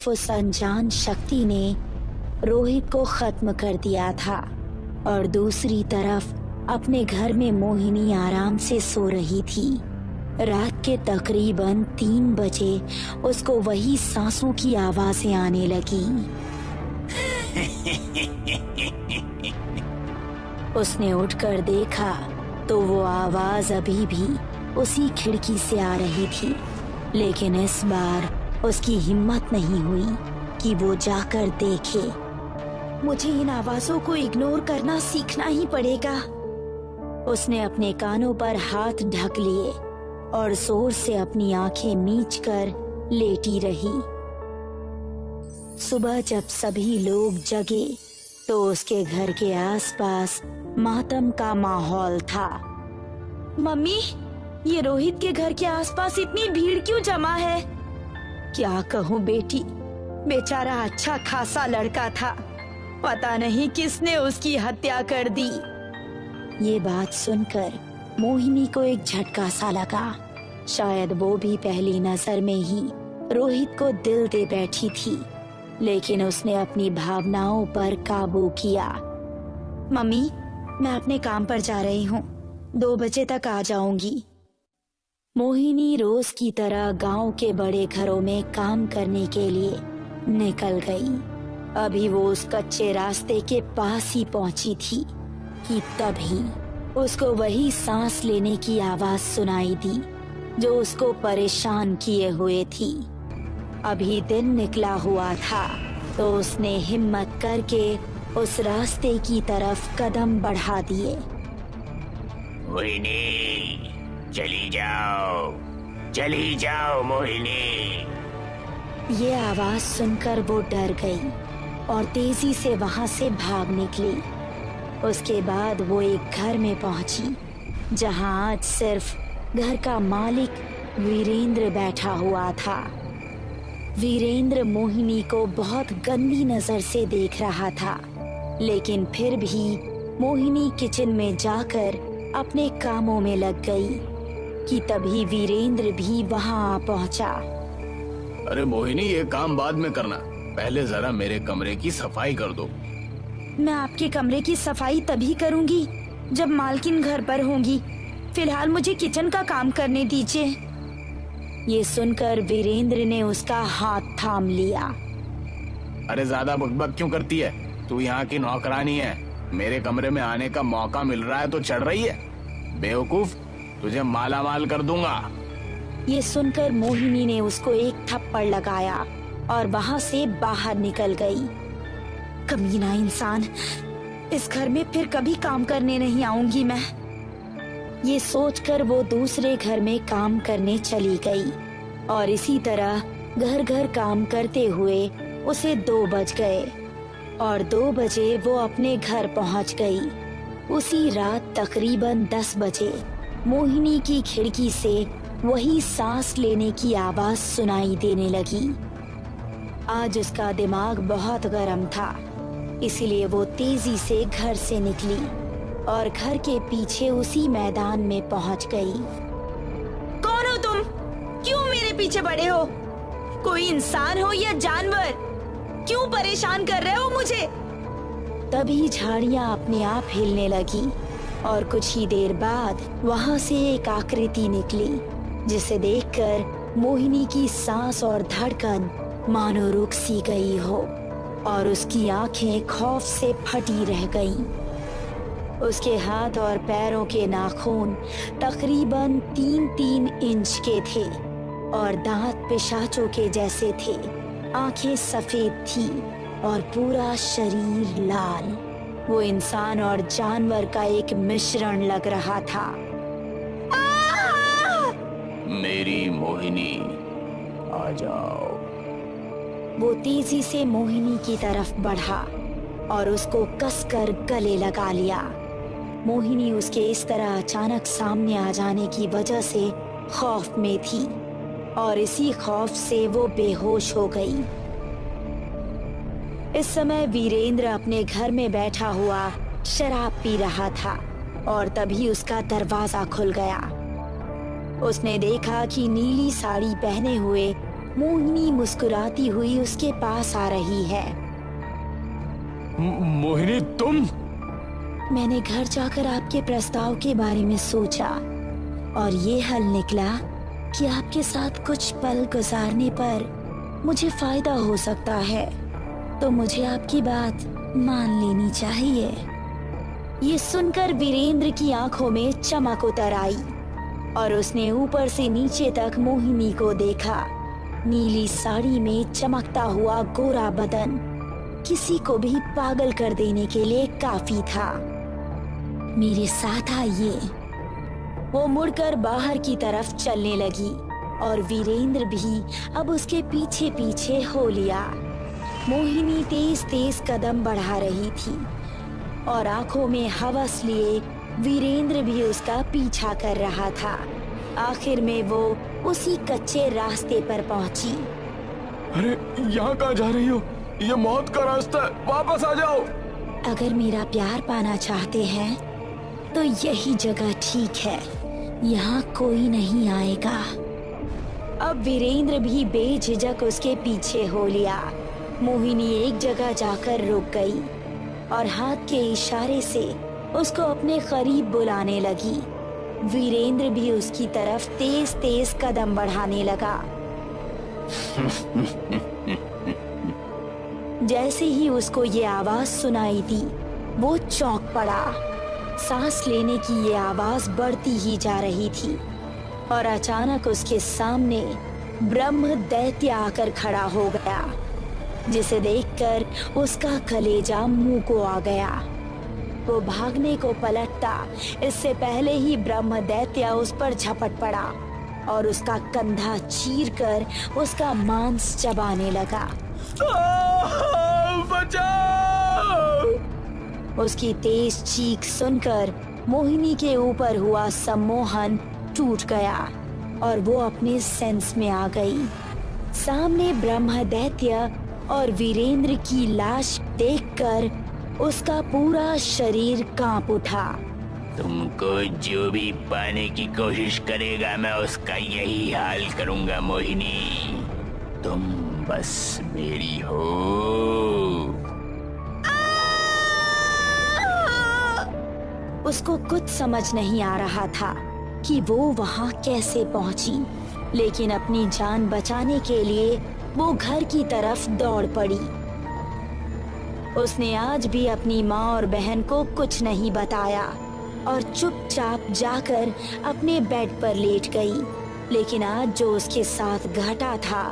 उस अनजान शक्ति ने रोहित को खत्म कर दिया था और दूसरी तरफ अपने घर में मोहिनी आराम से सो रही थी। रात के तकरीबन 3 बजे उसको वही सांसों की आवाजें आने लगी। उसने उठकर देखा तो वो आवाज अभी भी उसी खिड़की से आ रही थी, लेकिन इस बार उसकी हिम्मत नहीं हुई कि वो जाकर देखे। मुझे इन आवाजों को इग्नोर करना सीखना ही पड़ेगा। उसने अपने कानों पर हाथ ढक लिए और जोर से अपनी आंखें मीचकर लेटी रही। सुबह जब सभी लोग जगे तो उसके घर के आसपास मातम का माहौल था। मम्मी, ये रोहित के घर के आसपास इतनी भीड़ क्यों जमा है? क्या कहूँ बेटी, बेचारा अच्छा खासा लड़का था, पता नहीं किसने उसकी हत्या कर दी। ये बात सुनकर मोहिनी को एक झटका सा लगा। शायद वो भी पहली नजर में ही रोहित को दिल दे बैठी थी, लेकिन उसने अपनी भावनाओं पर काबू किया। मम्मी, मैं अपने काम पर जा रही हूँ, 2 बजे तक आ जाऊंगी। मोहिनी रोज की तरह गांव के बड़े घरों में काम करने के लिए निकल गई। अभी वो उस कच्चे रास्ते के पास ही पहुंची थी कि तभी उसको वही सांस लेने की आवाज सुनाई दी जो उसको परेशान किए हुए थी। अभी दिन निकला हुआ था तो उसने हिम्मत करके उस रास्ते की तरफ कदम बढ़ा दिए। मोहिनी, चली जाओ मोहिनी। ये आवाज सुनकर वो डर गई और तेजी से वहां से भाग निकली। उसके बाद वो एक घर में पहुंची जहां आज सिर्फ घर का मालिक वीरेंद्र बैठा हुआ था। वीरेंद्र मोहिनी को बहुत गंदी नजर से देख रहा था, लेकिन फिर भी मोहिनी किचन में जाकर अपने कामों में लग गई कि तभी वीरेंद्र भी वहां आ पहुंचा। अरे मोहिनी, ये काम बाद में करना, पहले जरा मेरे कमरे की सफाई कर दो। मैं आपके कमरे की सफाई तभी करूंगी जब मालकिन घर पर होंगी। फिलहाल मुझे किचन का काम करने दीजिए। ये सुनकर वीरेंद्र ने उसका हाथ थाम लिया। अरे ज्यादा बकबक क्यों करती है? तू यहाँ की नौकरानी है, मेरे कमरे में आने का मौका मिल रहा है तो चढ़ रही है। बेवकूफ, तुझे माला माल कर दूंगा। ये सुनकर मोहिनी ने उसको एक थप्पड़ लगाया और वहां से बाहर निकल गई। कमीना इंसान, इस घर में फिर कभी काम करने नहीं आऊंगी मैं। ये सोचकर वो दूसरे घर में काम करने चली गई और इसी तरह घर घर काम करते हुए उसे 2 बज गए और 2 बजे वो अपने घर पहुंच गई। उसी रात तकरीबन 10 बजे मोहिनी की खिड़की से वही सांस लेने की आवाज सुनाई देने लगी। आज उसका दिमाग बहुत गर्म था, इसलिए वो तेजी से घर से निकली और घर के पीछे उसी मैदान में पहुंच गई। कौन हो तुम? क्यों मेरे पीछे पड़े हो? कोई इंसान हो या जानवर? क्यों परेशान कर रहे हो मुझे? तभी झाड़ियां अपने आप हिलने लगी और कुछ ही देर बाद वहां से एक आकृति निकली, जिसे देखकर मोहिनी की सांस और धड़कन मानो रुक सी गई हो और उसकी आंखें खौफ से फटी रह गईं। उसके हाथ और पैरों के नाखून तकरीबन 3-3 इंच के थे और दांत पिशाचों के जैसे थे। आंखें सफेद थी और पूरा शरीर लाल। वो इंसान और जानवर का एक मिश्रण लग रहा था। मेरी मोहिनी, आ जाओ। वो तेजी से मोहिनी की तरफ बढ़ा और उसको कसकर गले लगा लिया। मोहिनी उसके इस तरह अचानक सामने आ जाने की वजह से खौफ में थी और इसी खौफ से वो बेहोश हो गई। इस समय वीरेंद्र अपने घर में बैठा हुआ शराब पी रहा था और तभी उसका दरवाजा खुल गया। उसने देखा कि नीली साड़ी पहने हुए मोहिनी मुस्कुराती हुई उसके पास आ रही है। मोहिनी तुम? मैंने घर जाकर आपके प्रस्ताव के बारे में सोचा और ये हल निकला कि आपके साथ कुछ पल गुजारने पर मुझे फायदा हो सकता है, तो मुझे आपकी बात मान लेनी चाहिए। ये सुनकर वीरेंद्र की आंखों में चमक उतर आई और उसने ऊपर से नीचे तक मोहिनी को देखा। नीली साड़ी में चमकता हुआ गोरा बदन किसी को भी पागल कर देने के लिए काफी था। मेरे साथ आइए। वो मुड़कर बाहर की तरफ चलने लगी और वीरेंद्र भी अब उसके पीछे पीछे हो लिया। मोहिनी तेज तेज कदम बढ़ा रही थी और आंखों में हवस लिए वीरेंद्र भी उसका पीछा कर रहा था। आखिर में वो उसी कच्चे रास्ते पर पहुंची। अरे यहाँ कहाँ जा रही हो? ये मौत का रास्ता है, वापस आ जाओ। अगर मेरा प्यार पाना चाहते हैं तो यही जगह ठीक है, यहाँ कोई नहीं आएगा। अब वीरेंद्र भी बेझिझक उसके पीछे हो लिया। मोहिनी एक जगह जाकर रुक गई और हाथ के इशारे से उसको अपने करीब बुलाने लगी। वीरेंद्र भी उसकी तरफ तेज तेज कदम बढ़ाने लगा। जैसे ही उसको ये आवाज सुनाई दी, वो चौंक पड़ा। सांस लेने की ये आवाज बढ़ती ही जा रही थी और अचानक उसके सामने ब्रह्म दैत्य आकर खड़ा हो गया, जिसे देखकर उसका कलेजा मुंह को आ गया। वो भागने को पलटता, इससे पहले ही ब्रह्म दैत्य उस पर झपट पड़ा और उसका कंधा चीरकर उसका मांस चबाने लगा। बचाओ! उसकी तेज चीख सुनकर मोहिनी के ऊपर हुआ सम्मोहन टूट गया और वो अपने सेंस में आ गई। सामने ब्रह्म दैत्य और वीरेंद्र की लाश देखकर उसका पूरा शरीर कांप उठा। तुमको जो भी पाने की कोशिश करेगा मैं उसका यही हाल करूंगा मोहिनी। तुम बस मेरी हो। उसको कुछ समझ नहीं आ रहा था कि वो वहां कैसे पहुंची, लेकिन अपनी जान बचाने के लिए वो घर की तरफ दौड़ पड़ी। उसने आज भी अपनी माँ और बहन को कुछ नहीं बताया और चुपचाप जाकर अपने बेड पर लेट गई। लेकिन आज जो उसके साथ घटा था,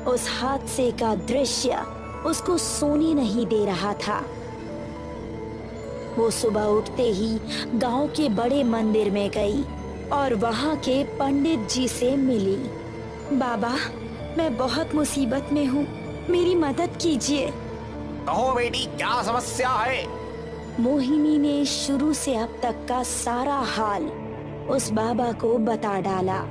उस हादसे का दृश्य उसको सोने नहीं दे रहा था। वो सुबह उठते ही गांव के बड़े मंदिर में गई और वहां के पंडित जी से मिली। बाबा, मैं बहुत मुसीबत में हूँ, मेरी मदद कीजिए। कहो बेटी, क्या समस्या है? मोहिनी ने शुरू से अब तक का सारा हाल उस बाबा को बता डाला।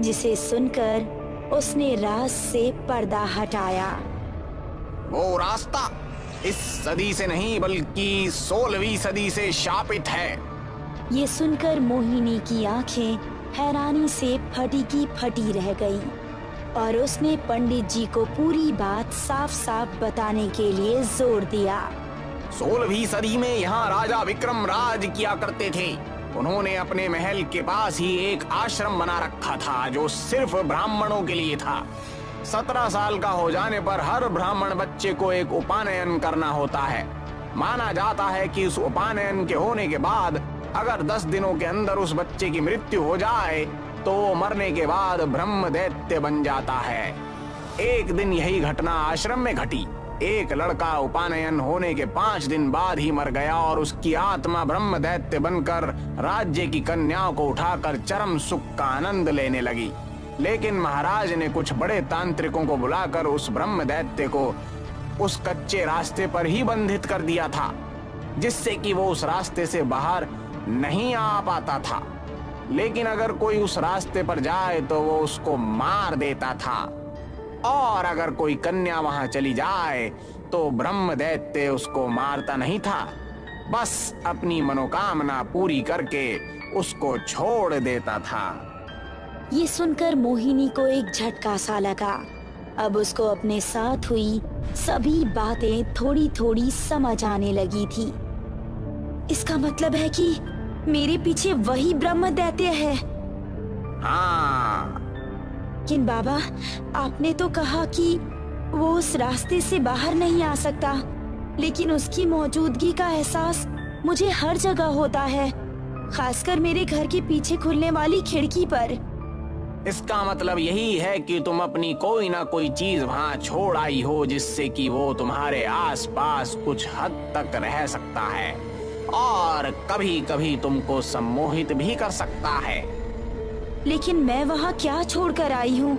जिसे सुनकर उसने राज से पर्दा हटाया। वो रास्ता इस सदी से नहीं बल्कि 16वीं सदी से शापित है। ये सुनकर मोहिनी की आंखें हैरानी से फटी की फटी रह गई। और उसने पंडित जी को पूरी बात साफ साफ बताने के लिए जोर दिया। 16वीं सदी में यहाँ राजा विक्रम राज किया करते थे। उन्होंने अपने महल के पास ही एक आश्रम बना रखा था जो सिर्फ ब्राह्मणों के लिए था। 17 साल का हो जाने पर हर ब्राह्मण बच्चे को एक उपनयन करना होता है। माना जाता है कि उस उपनयन के होने के बाद अगर 10 दिनों के अंदर उस बच्चे की मृत्यु हो जाए तो वो मरने के बाद ब्रह्म दैत्य बन जाता है। एक दिन यही घटना आश्रम में घटी। एक लड़का उपनयन होने के 5 दिन बाद ही मर गया और उसकी आत्मा ब्रह्म दैत्य बनकर राज्य की कन्याओं को उठाकर चरम सुख का आनंद लेने लगी। लेकिन महाराज ने कुछ बड़े तांत्रिकों को बुलाकर उस ब्रह्म दैत्य को उस कच्चे रास्ते पर ही बंधित कर दिया था, जिससे कि वो उस रास्ते से बाहर नहीं आ पाता था। लेकिन अगर कोई उस रास्ते पर जाए तो वो उसको मार देता था, और अगर कोई कन्या वहां चली जाए तो ब्रह्म दैत्य उसको मारता नहीं था, बस अपनी मनोकामना पूरी करके उसको छोड़ देता था। ये सुनकर मोहिनी को एक झटका सा लगा। अब उसको अपने साथ हुई सभी बातें थोड़ी थोड़ी समझ आने लगी थी। इसका मतलब है कि मेरे पीछे वही ब्रह्म दैत्य है। हाँ। लेकिन बाबा, आपने तो कहा कि वो उस रास्ते से बाहर नहीं आ सकता, लेकिन उसकी मौजूदगी का एहसास मुझे हर जगह होता है, खासकर मेरे घर के पीछे खुलने वाली खिड़की पर। इसका मतलब यही है कि तुम अपनी कोई ना कोई चीज वहाँ छोड़ आई हो, जिससे कि वो तुम्हारे आसपास कुछ हद तक रह सकता है और कभी कभी तुमको सम्मोहित भी कर सकता है। लेकिन मैं वहाँ क्या छोड़कर आई हूँ,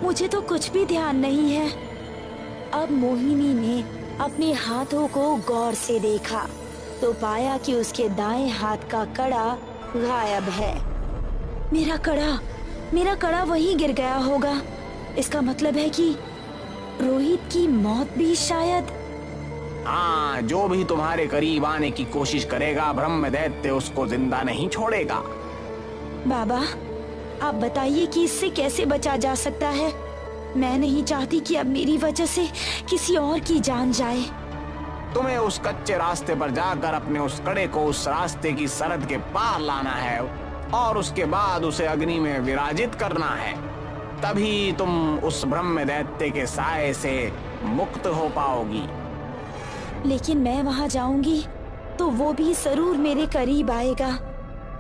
मुझे तो कुछ भी ध्यान नहीं है। अब मोहिनी ने अपने हाथों को गौर से देखा तो पाया कि उसके दाएं हाथ का कड़ा गायब है। मेरा कड़ा वहीं गिर गया होगा। इसका मतलब है कि रोहित की मौत भी शायद। हाँ, जो भी तुम्हारे करीब आने की कोशिश करेगा ब्रह्म दैत्य उसको जिंदा नहीं छोड़ेगा। बाबा, आप बताइए कि इससे कैसे बचा जा सकता है। मैं नहीं चाहती कि अब मेरी वजह से किसी और की जान जाए। तुम्हें उस कच्चे रास्ते पर जाकर अपने उस कड़े को उस रास्ते की सरहद के पार लाना है और उसके बाद उसे अग्नि में विराजित करना है। तभी तुम उस ब्रह्म दैत्य के साए से मुक्त हो पाओगी। लेकिन मैं वहां जाऊंगी तो वो भी जरूर मेरे करीब आएगा।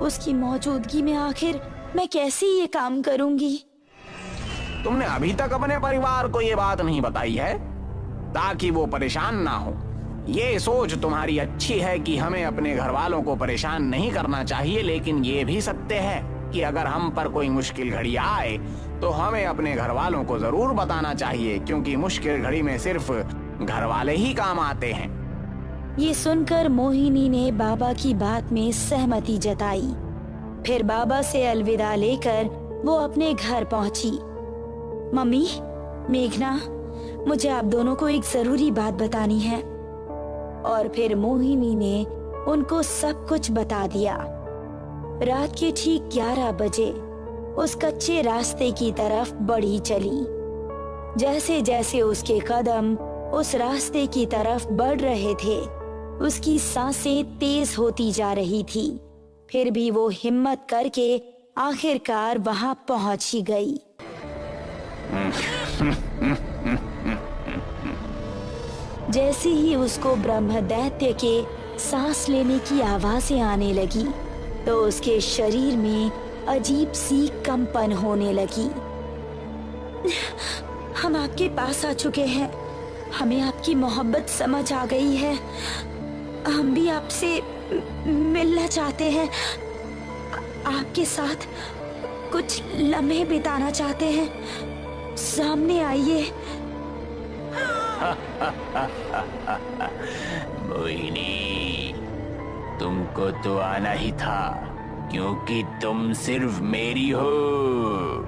उसकी मौजूदगी में आखिर मैं कैसे ये काम करूंगी? तुमने अभी तक अपने परिवार को ये बात नहीं बताई है ताकि वो परेशान ना हो। ये सोच तुम्हारी अच्छी है कि हमें अपने घर वालों को परेशान नहीं करना चाहिए, लेकिन ये भी सत्य है कि अगर हम पर कोई मुश्किल घड़ी आए तो हमें अपने घर वालों को जरूर बताना चाहिए, क्योंकि मुश्किल घड़ी में सिर्फ घर वाले ही काम आते हैं। ये सुनकर मोहिनी ने बाबा की बात में सहमति जताई। फिर बाबा से अलविदा लेकर वो अपने घर पहुंची। मम्मी, मेघना, मुझे आप दोनों को एक जरूरी बात बतानी है। और फिर मोहिनी ने उनको सब कुछ बता दिया। रात के ठीक 11 बजे उस कच्चे रास्ते की तरफ बढ़ी चली। जैसे जैसे उसके कदम उस रास्ते की तरफ बढ़ रहे थे, उसकी सांसें तेज होती जा रही थी। फिर भी वो हिम्मत करके आखिरकार वहां पहुंच ही गई। जैसे ही उसको ब्रह्म दैत्य के सांस लेने की आवाजें आने लगी तो उसके शरीर में अजीब सी कंपन होने लगी। हम आपके पास आ चुके हैं, हमें आपकी मोहब्बत समझ आ गई है। हम भी आपसे मिलना चाहते हैं, आपके साथ कुछ लम्हे बिताना चाहते हैं। सामने आइए। मोहिनी, तुमको तो आना ही था, क्योंकि तुम सिर्फ मेरी हो।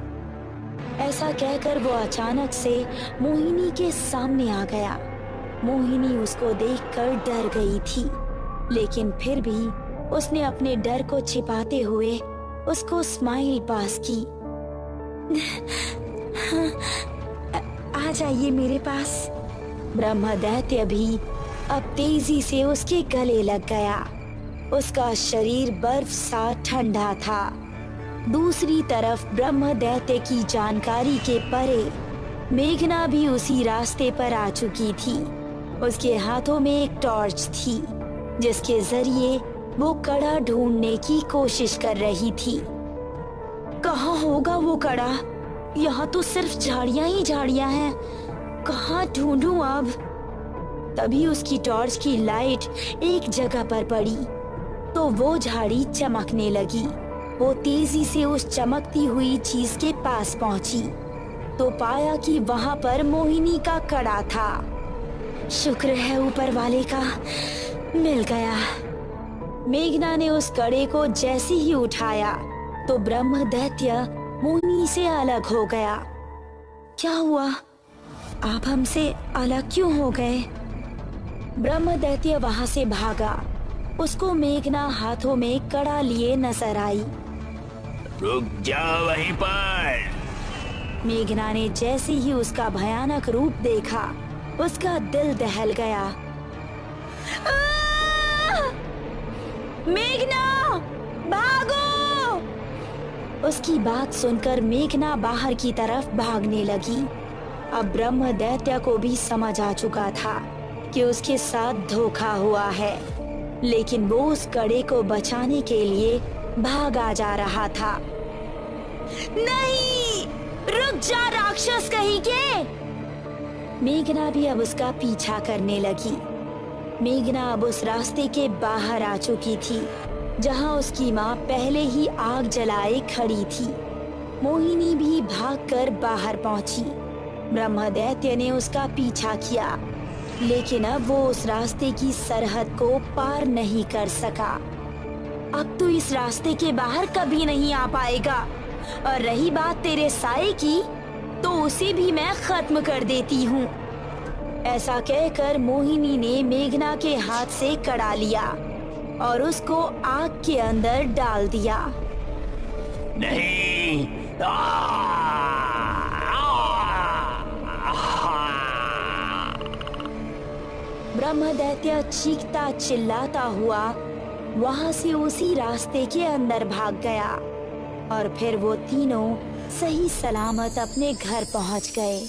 ऐसा कहकर वो अचानक से मोहिनी के सामने आ गया। मोहिनी उसको देखकर डर गई थी, लेकिन फिर भी उसने अपने डर को छिपाते हुए उसको स्माइल पास की। आ जाइए मेरे पास। ब्रह्मदैत्य भी अब तेजी से उसके गले लग गया। उसका शरीर बर्फ सा ठंडा था। दूसरी तरफ ब्रह्मदैत्य की जानकारी के परे मेघना भी उसी रास्ते पर आ चुकी थी। उसके हाथों में एक टॉर्च थी जिसके जरिए वो कड़ा ढूंढने की कोशिश कर रही थी। कहाँ होगा वो कड़ा? यहाँ तो सिर्फ झाड़ियां ही झाड़ियां हैं। कहाँ ढूंढूं अब? तभी उसकी टॉर्च की लाइट एक जगह पर पड़ी तो वो झाड़ी चमकने लगी। वो तेजी से उस चमकती हुई चीज के पास पहुंची तो पाया कि वहां पर मोहिनी का कड़ा था। शुक्र है ऊपर वाले का, मिल गया। मेघना ने उस कड़े को जैसे ही उठाया तो ब्रह्मदैत्य मोहिनी से अलग हो गया। क्या हुआ? आप हमसे अलग क्यों हो गए? ब्रह्मदैत्य वहां से भागा। उसको मेघना हाथों में कड़ा लिए नजर आई। रुक जाओ वहीं पर। मेघना ने जैसे ही उसका भयानक रूप देखा उसका दिल दहल गया। मेघना, भागो! उसकी बात सुनकर मेघना बाहर की तरफ भागने लगी। अब ब्रह्मदैत्य को भी समझ आ चुका था कि उसके साथ धोखा हुआ है, लेकिन वो उस कड़े को बचाने के लिए भागा जा रहा था। नहीं, रुक जा राक्षस कहीं के! मेघना भी अब उसका पीछा करने लगी। मेघना अब उस रास्ते के बाहर आ चुकी थी जहां उसकी माँ पहले ही आग जलाए खड़ी थी। मोहिनी भी भागकर बाहर पहुंची। ब्रह्मदैत्य ने उसका पीछा किया, लेकिन अब वो उस रास्ते की सरहद को पार नहीं कर सका। अब तो इस रास्ते के बाहर कभी नहीं आ पाएगा। और रही बात तेरे साए की, तो उसे भी मैं खत्म कर देती हूँ। ऐसा कहकर मोहिनी ने मेघना के हाथ से कड़ा लिया और उसको आग के अंदर डाल दिया। नहीं! ब्रह्मदैत्य चीखता चिल्लाता हुआ वहां से उसी रास्ते के अंदर भाग गया और फिर वो तीनों सही सलामत अपने घर पहुंच गए।